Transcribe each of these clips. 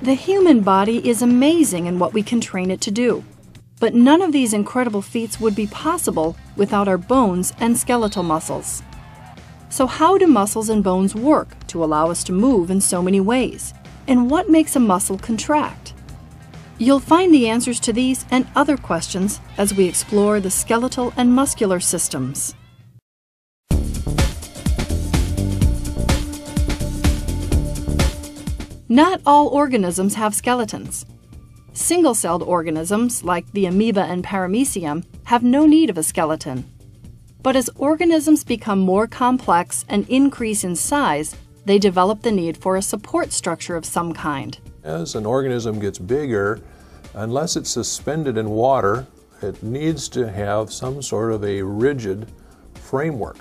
The human body is amazing in what we can train it to do. But none of these incredible feats would be possible without our bones and skeletal muscles. So how do muscles and bones work to allow us to move in so many ways? And what makes a muscle contract? You'll find the answers to these and other questions as we explore the skeletal and muscular systems. Not all organisms have skeletons. Single-celled organisms, like the amoeba and paramecium, have no need of a skeleton. But as organisms become more complex and increase in size, they develop the need for a support structure of some kind. As an organism gets bigger, unless it's suspended in water, it needs to have some sort of a rigid framework.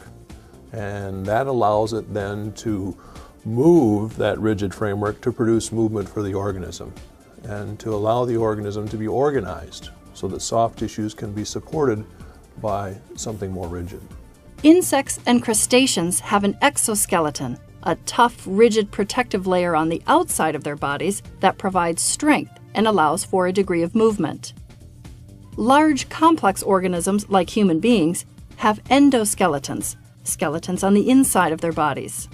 And that allows it then to move that rigid framework to produce movement for the organism and to allow the organism to be organized so that soft tissues can be supported by something more rigid. Insects and crustaceans have an exoskeleton, a tough, rigid protective layer on the outside of their bodies that provides strength and allows for a degree of movement. Large, complex organisms, like human beings, have endoskeletons, skeletons on the inside of their bodies.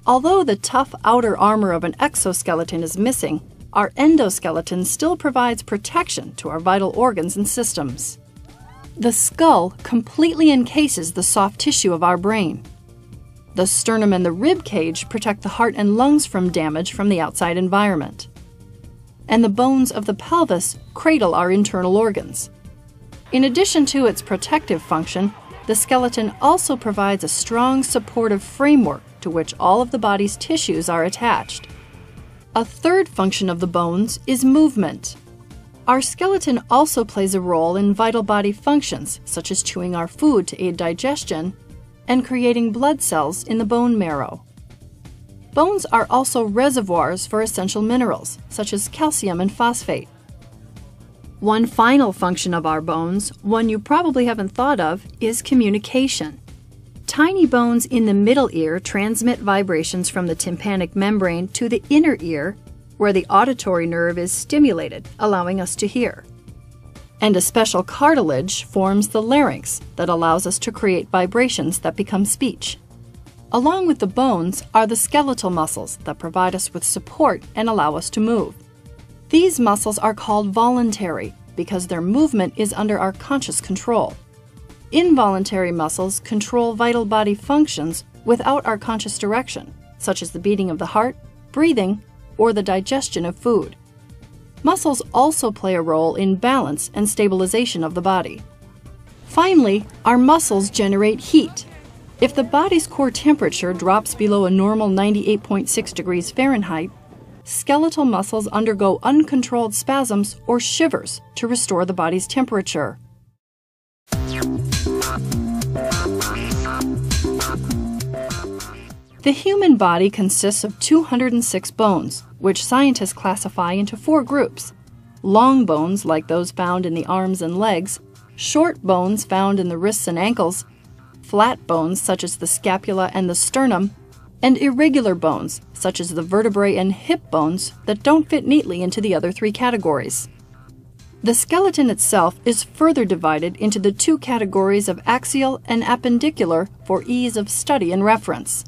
Although the tough outer armor of an exoskeleton is missing, our endoskeleton still provides protection to our vital organs and systems. The skull completely encases the soft tissue of our brain. The sternum and the rib cage protect the heart and lungs from damage from the outside environment. And the bones of the pelvis cradle our internal organs. In addition to its protective function, the skeleton also provides a strong supportive framework to which all of the body's tissues are attached. A third function of the bones is movement. Our skeleton also plays a role in vital body functions, such as chewing our food to aid digestion and creating blood cells in the bone marrow. Bones are also reservoirs for essential minerals, such as calcium and phosphate. One final function of our bones, one you probably haven't thought of, is communication. Tiny bones in the middle ear transmit vibrations from the tympanic membrane to the inner ear, where the auditory nerve is stimulated, allowing us to hear. And a special cartilage forms the larynx that allows us to create vibrations that become speech. Along with the bones are the skeletal muscles that provide us with support and allow us to move. These muscles are called voluntary because their movement is under our conscious control. Involuntary muscles control vital body functions without our conscious direction, such as the beating of the heart, breathing, or the digestion of food. Muscles also play a role in balance and stabilization of the body. Finally, our muscles generate heat. If the body's core temperature drops below a normal 98.6 degrees Fahrenheit, skeletal muscles undergo uncontrolled spasms or shivers to restore the body's temperature. The human body consists of 206 bones, which scientists classify into 4 groups: long bones like those found in the arms and legs, short bones found in the wrists and ankles, flat bones such as the scapula and the sternum, and irregular bones such as the vertebrae and hip bones that don't fit neatly into the other 3 categories. The skeleton itself is further divided into the 2 categories of axial and appendicular for ease of study and reference.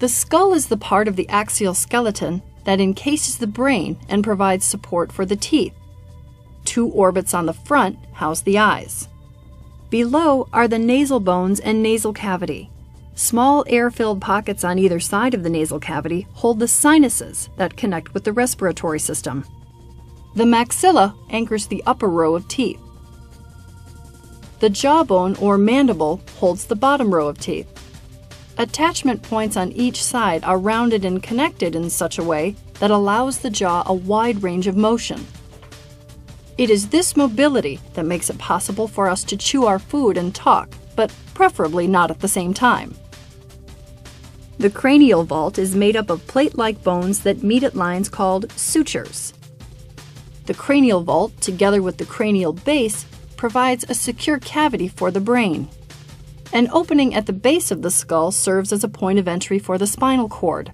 The skull is the part of the axial skeleton that encases the brain and provides support for the teeth. 2 orbits on the front house the eyes. Below are the nasal bones and nasal cavity. Small air-filled pockets on either side of the nasal cavity hold the sinuses that connect with the respiratory system. The maxilla anchors the upper row of teeth. The jawbone or mandible holds the bottom row of teeth. Attachment points on each side are rounded and connected in such a way that allows the jaw a wide range of motion. It is this mobility that makes it possible for us to chew our food and talk, but preferably not at the same time. The cranial vault is made up of plate-like bones that meet at lines called sutures. The cranial vault, together with the cranial base, provides a secure cavity for the brain. An opening at the base of the skull serves as a point of entry for the spinal cord.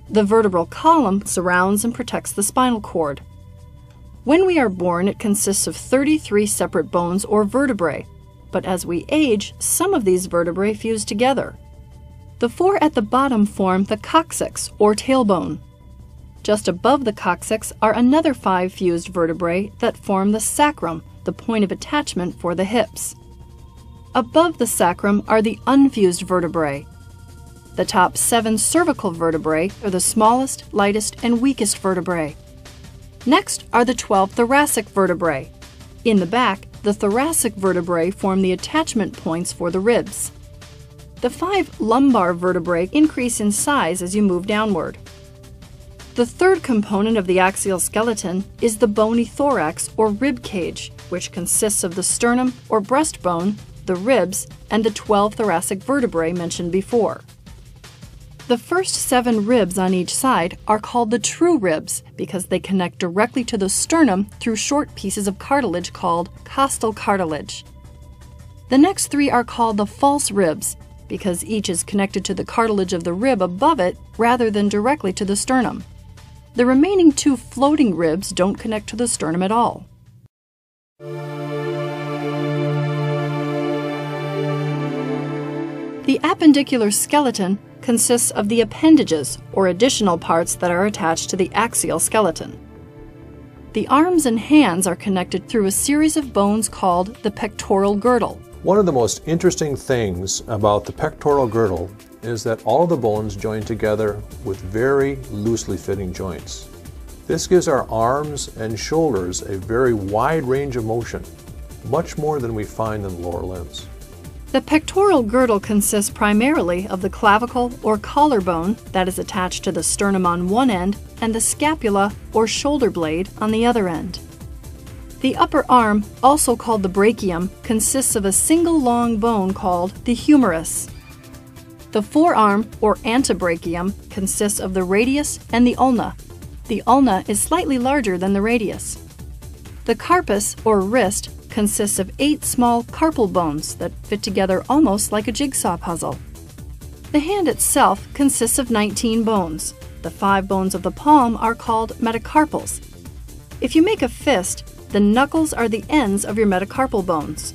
The vertebral column surrounds and protects the spinal cord. When we are born, it consists of 33 separate bones or vertebrae, but as we age, some of these vertebrae fuse together. The 4 at the bottom form the coccyx or tailbone. Just above the coccyx are another 5 fused vertebrae that form the sacrum, the point of attachment for the hips. Above the sacrum are the unfused vertebrae. The top 7 cervical vertebrae are the smallest, lightest, and weakest vertebrae. Next are the 12 thoracic vertebrae. In the back, the thoracic vertebrae form the attachment points for the ribs. The 5 lumbar vertebrae increase in size as you move downward. The third component of the axial skeleton is the bony thorax or rib cage, which consists of the sternum or breastbone, the ribs, and the 12 thoracic vertebrae mentioned before. The first 7 ribs on each side are called the true ribs because they connect directly to the sternum through short pieces of cartilage called costal cartilage. The next 3 are called the false ribs because each is connected to the cartilage of the rib above it rather than directly to the sternum. The remaining 2 floating ribs don't connect to the sternum at all. The appendicular skeleton consists of the appendages, or additional parts that are attached to the axial skeleton. The arms and hands are connected through a series of bones called the pectoral girdle. One of the most interesting things about the pectoral girdle is that all of the bones join together with very loosely fitting joints. This gives our arms and shoulders a very wide range of motion, much more than we find in the lower limbs. The pectoral girdle consists primarily of the clavicle or collarbone that is attached to the sternum on one end and the scapula or shoulder blade on the other end. The upper arm, also called the brachium, consists of a single long bone called the humerus. The forearm or antebrachium consists of the radius and the ulna. The ulna is slightly larger than the radius. The carpus or wrist consists of 8 small carpal bones that fit together almost like a jigsaw puzzle. The hand itself consists of 19 bones. The 5 bones of the palm are called metacarpals. If you make a fist, the knuckles are the ends of your metacarpal bones.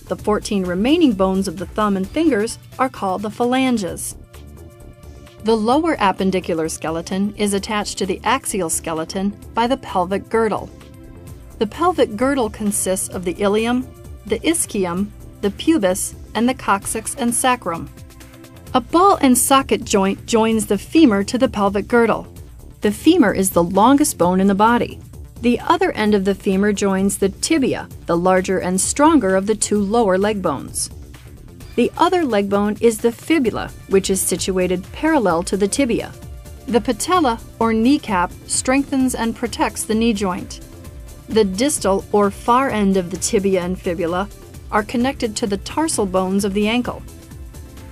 The 14 remaining bones of the thumb and fingers are called the phalanges. The lower appendicular skeleton is attached to the axial skeleton by the pelvic girdle. The pelvic girdle consists of the ilium, the ischium, the pubis, and the coccyx and sacrum. A ball and socket joint joins the femur to the pelvic girdle. The femur is the longest bone in the body. The other end of the femur joins the tibia, the larger and stronger of the 2 lower leg bones. The other leg bone is the fibula, which is situated parallel to the tibia. The patella, or kneecap, strengthens and protects the knee joint. The distal or far end of the tibia and fibula are connected to the tarsal bones of the ankle.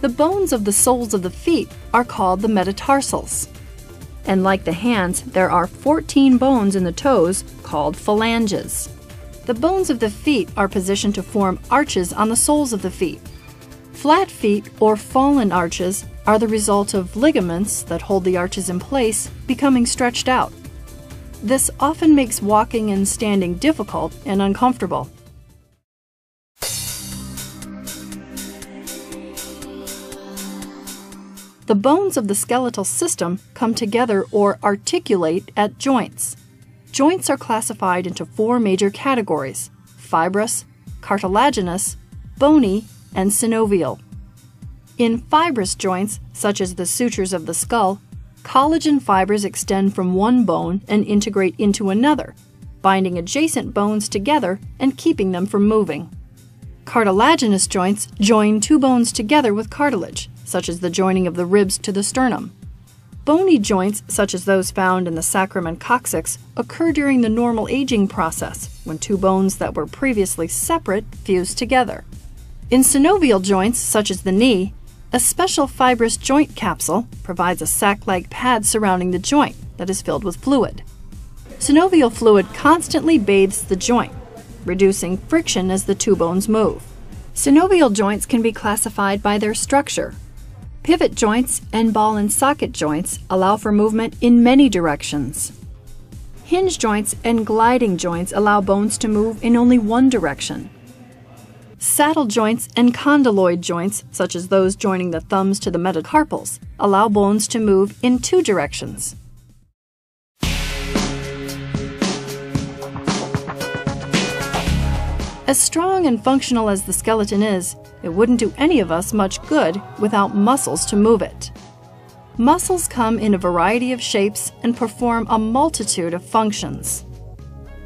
The bones of the soles of the feet are called the metatarsals. And like the hands, there are 14 bones in the toes called phalanges. The bones of the feet are positioned to form arches on the soles of the feet. Flat feet or fallen arches are the result of ligaments that hold the arches in place becoming stretched out. This often makes walking and standing difficult and uncomfortable. The bones of the skeletal system come together or articulate at joints. Joints are classified into 4 major categories: fibrous, cartilaginous, bony, and synovial. In fibrous joints, such as the sutures of the skull, collagen fibers extend from one bone and integrate into another, binding adjacent bones together and keeping them from moving. Cartilaginous joints join 2 bones together with cartilage, such as the joining of the ribs to the sternum. Bony joints, such as those found in the sacrum and coccyx, occur during the normal aging process, when 2 bones that were previously separate fuse together. In synovial joints, such as the knee, a special fibrous joint capsule provides a sac-like pad surrounding the joint that is filled with fluid. Synovial fluid constantly bathes the joint, reducing friction as the 2 bones move. Synovial joints can be classified by their structure. Pivot joints and ball and socket joints allow for movement in many directions. Hinge joints and gliding joints allow bones to move in only one direction. Saddle joints and condyloid joints, such as those joining the thumbs to the metacarpals, allow bones to move in two directions. As strong and functional as the skeleton is, it wouldn't do any of us much good without muscles to move it. Muscles come in a variety of shapes and perform a multitude of functions.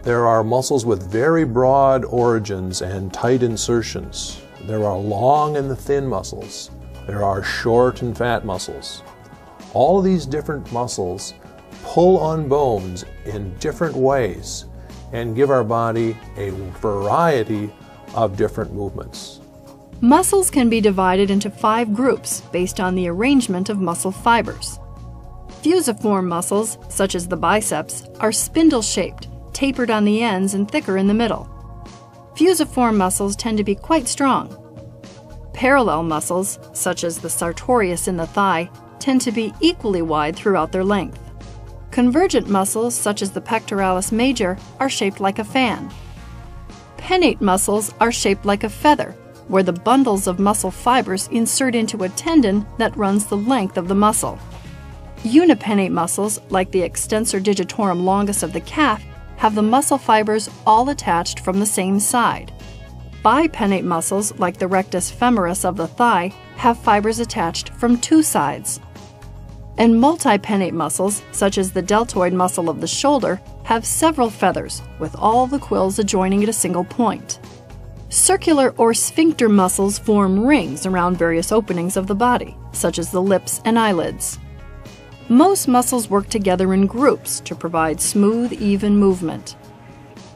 There are muscles with very broad origins and tight insertions. There are long and thin muscles. There are short and fat muscles. All of these different muscles pull on bones in different ways and give our body a variety of different movements. Muscles can be divided into 5 groups based on the arrangement of muscle fibers. Fusiform muscles, such as the biceps, are spindle-shaped, tapered on the ends and thicker in the middle. Fusiform muscles tend to be quite strong. Parallel muscles, such as the sartorius in the thigh, tend to be equally wide throughout their length. Convergent muscles, such as the pectoralis major, are shaped like a fan. Pennate muscles are shaped like a feather, where the bundles of muscle fibers insert into a tendon that runs the length of the muscle. Unipennate muscles, like the extensor digitorum longus of the calf, have the muscle fibers all attached from the same side. Bipennate muscles, like the rectus femoris of the thigh, have fibers attached from 2 sides. And multipennate muscles, such as the deltoid muscle of the shoulder, have several feathers, with all the quills adjoining at a single point. Circular or sphincter muscles form rings around various openings of the body, such as the lips and eyelids. Most muscles work together in groups to provide smooth, even movement.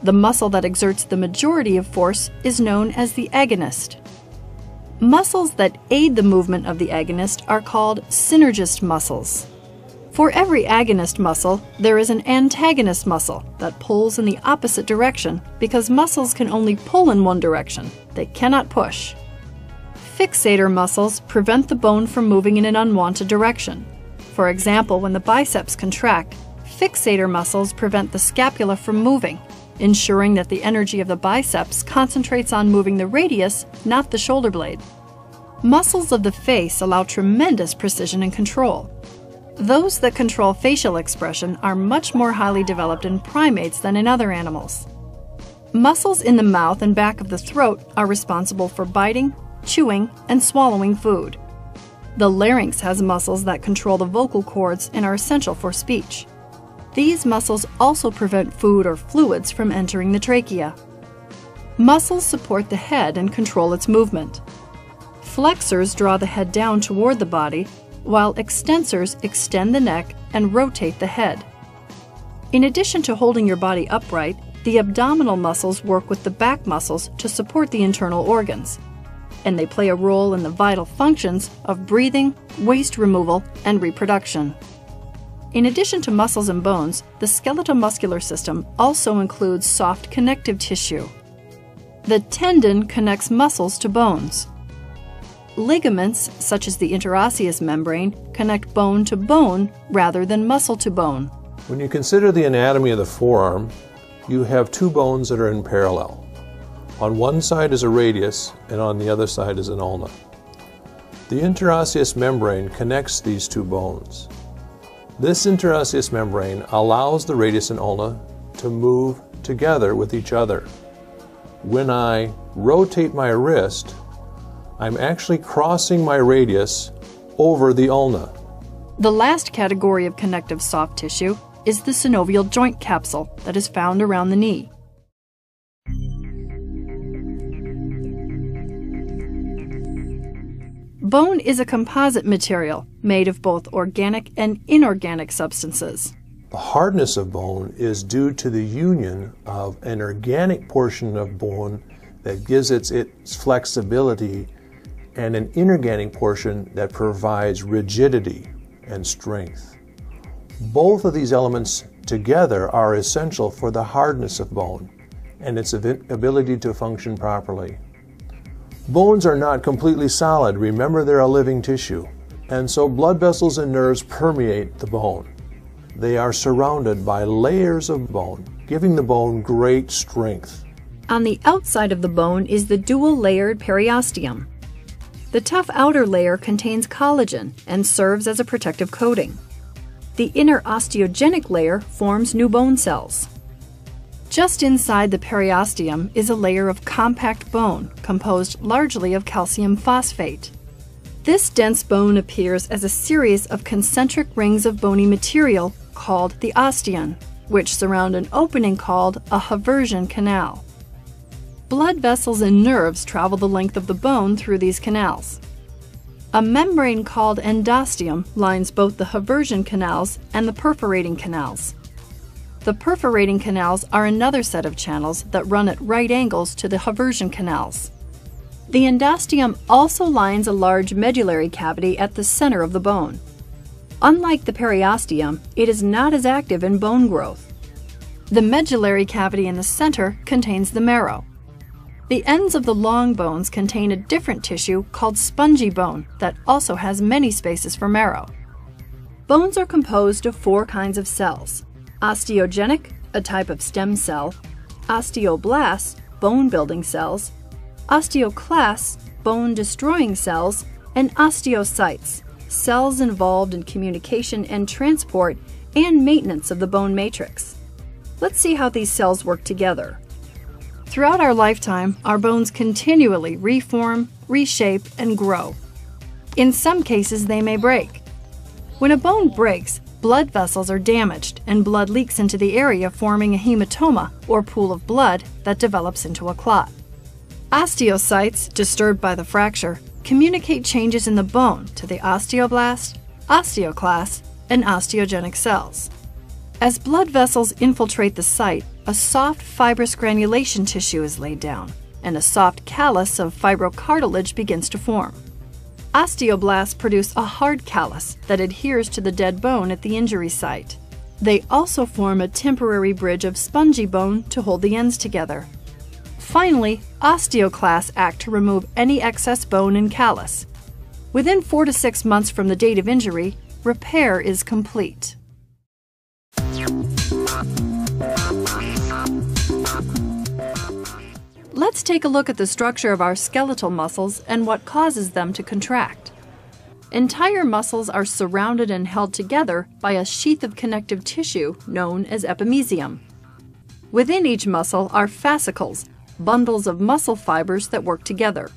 The muscle that exerts the majority of force is known as the agonist. Muscles that aid the movement of the agonist are called synergist muscles. For every agonist muscle, there is an antagonist muscle that pulls in the opposite direction because muscles can only pull in one direction. They cannot push. Fixator muscles prevent the bone from moving in an unwanted direction. For example, when the biceps contract, fixator muscles prevent the scapula from moving, ensuring that the energy of the biceps concentrates on moving the radius, not the shoulder blade. Muscles of the face allow tremendous precision and control. Those that control facial expression are much more highly developed in primates than in other animals. Muscles in the mouth and back of the throat are responsible for biting, chewing, and swallowing food. The larynx has muscles that control the vocal cords and are essential for speech. These muscles also prevent food or fluids from entering the trachea. Muscles support the head and control its movement. Flexors draw the head down toward the body, while extensors extend the neck and rotate the head. In addition to holding your body upright, the abdominal muscles work with the back muscles to support the internal organs, and they play a role in the vital functions of breathing, waste removal, and reproduction. In addition to muscles and bones, the skeletal muscular system also includes soft connective tissue. The tendon connects muscles to bones. Ligaments, such as the interosseous membrane, connect bone to bone rather than muscle to bone. When you consider the anatomy of the forearm, you have 2 bones that are in parallel. On one side is a radius, and on the other side is an ulna. The interosseous membrane connects these 2 bones. This interosseous membrane allows the radius and ulna to move together with each other. When I rotate my wrist, I'm actually crossing my radius over the ulna. The last category of connective soft tissue is the synovial joint capsule that is found around the knee. Bone is a composite material made of both organic and inorganic substances. The hardness of bone is due to the union of an organic portion of bone that gives its flexibility and an inorganic portion that provides rigidity and strength. Both of these elements together are essential for the hardness of bone and its ability to function properly. Bones are not completely solid. Remember, they're a living tissue. And so blood vessels and nerves permeate the bone. They are surrounded by layers of bone, giving the bone great strength. On the outside of the bone is the dual-layered periosteum. The tough outer layer contains collagen and serves as a protective coating. The inner osteogenic layer forms new bone cells. Just inside the periosteum is a layer of compact bone composed largely of calcium phosphate. This dense bone appears as a series of concentric rings of bony material called the osteon, which surround an opening called a Haversian canal. Blood vessels and nerves travel the length of the bone through these canals. A membrane called endosteum lines both the Haversian canals and the perforating canals. The perforating canals are another set of channels that run at right angles to the Haversian canals. The endosteum also lines a large medullary cavity at the center of the bone. Unlike the periosteum, it is not as active in bone growth. The medullary cavity in the center contains the marrow. The ends of the long bones contain a different tissue called spongy bone that also has many spaces for marrow. Bones are composed of 4 kinds of cells: osteogenic, a type of stem cell; osteoblasts, bone-building cells; osteoclasts, bone-destroying cells; and osteocytes, cells involved in communication and transport and maintenance of the bone matrix. Let's see how these cells work together. Throughout our lifetime, our bones continually reform, reshape, and grow. In some cases, they may break. When a bone breaks, blood vessels are damaged and blood leaks into the area, forming a hematoma, or pool of blood, that develops into a clot. Osteocytes, disturbed by the fracture, communicate changes in the bone to the osteoblast, osteoclast, and osteogenic cells. As blood vessels infiltrate the site, a soft fibrous granulation tissue is laid down, and a soft callus of fibrocartilage begins to form. Osteoblasts produce a hard callus that adheres to the dead bone at the injury site. They also form a temporary bridge of spongy bone to hold the ends together. Finally, osteoclasts act to remove any excess bone and callus. Within 4 to 6 months from the date of injury, repair is complete. Let's take a look at the structure of our skeletal muscles and what causes them to contract. Entire muscles are surrounded and held together by a sheath of connective tissue known as epimysium. Within each muscle are fascicles, bundles of muscle fibers that work together.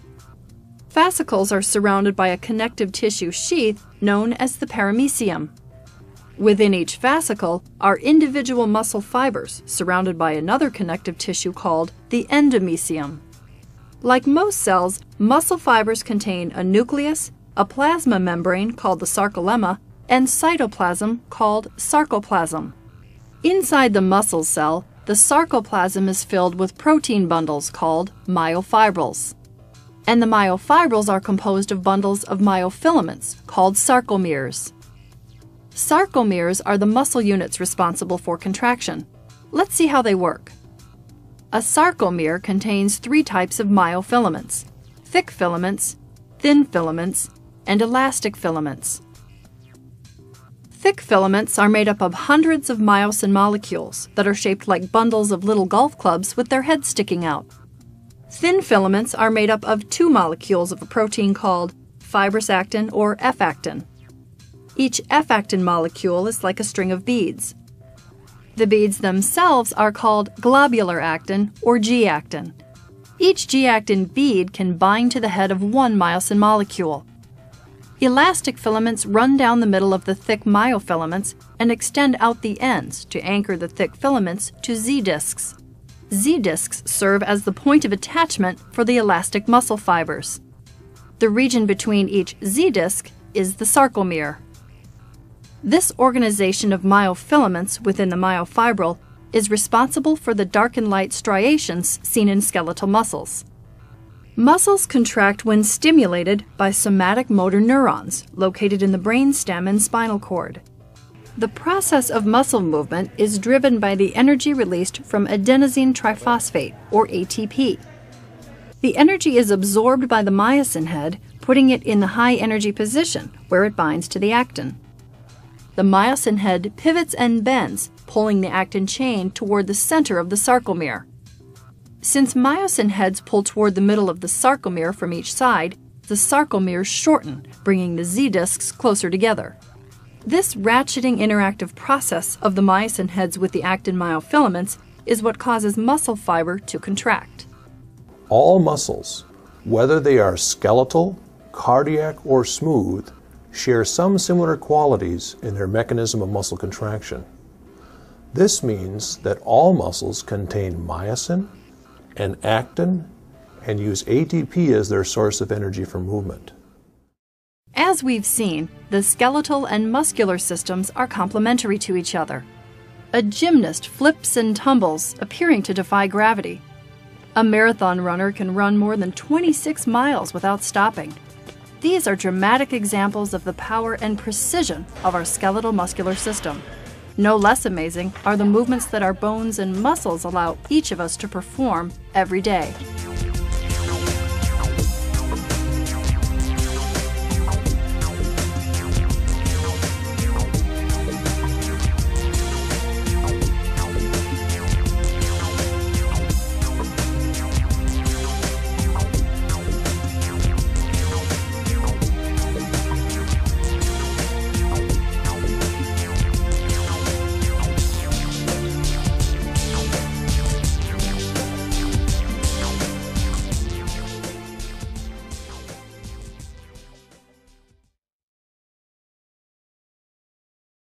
Fascicles are surrounded by a connective tissue sheath known as the paramecium. Within each fascicle are individual muscle fibers surrounded by another connective tissue called the endomysium. Like most cells, muscle fibers contain a nucleus, a plasma membrane called the sarcolemma, and cytoplasm called sarcoplasm. Inside the muscle cell, the sarcoplasm is filled with protein bundles called myofibrils. And the myofibrils are composed of bundles of myofilaments called sarcomeres. Sarcomeres are the muscle units responsible for contraction. Let's see how they work. A sarcomere contains 3 types of myofilaments: thick filaments, thin filaments, and elastic filaments. Thick filaments are made up of hundreds of myosin molecules that are shaped like bundles of little golf clubs with their heads sticking out. Thin filaments are made up of 2 molecules of a protein called fibrous actin or F-actin. Each F-actin molecule is like a string of beads. The beads themselves are called globular actin or G-actin. Each G-actin bead can bind to the head of 1 myosin molecule. Elastic filaments run down the middle of the thick myofilaments and extend out the ends to anchor the thick filaments to Z-discs. Z-discs serve as the point of attachment for the elastic muscle fibers. The region between each Z-disc is the sarcomere. This organization of myofilaments within the myofibril is responsible for the dark and light striations seen in skeletal muscles. Muscles contract when stimulated by somatic motor neurons located in the brainstem and spinal cord. The process of muscle movement is driven by the energy released from adenosine triphosphate, or ATP. The energy is absorbed by the myosin head, putting it in the high energy position where it binds to the actin. The myosin head pivots and bends, pulling the actin chain toward the center of the sarcomere. Since myosin heads pull toward the middle of the sarcomere from each side, the sarcomeres shorten, bringing the Z-discs closer together. This ratcheting interactive process of the myosin heads with the actin myofilaments is what causes muscle fiber to contract. All muscles, whether they are skeletal, cardiac, or smooth, share some similar qualities in their mechanism of muscle contraction. This means that all muscles contain myosin and actin and use ATP as their source of energy for movement. As we've seen, the skeletal and muscular systems are complementary to each other. A gymnast flips and tumbles, appearing to defy gravity. A marathon runner can run more than 26 miles without stopping. These are dramatic examples of the power and precision of our skeletal muscular system. No less amazing are the movements that our bones and muscles allow each of us to perform every day.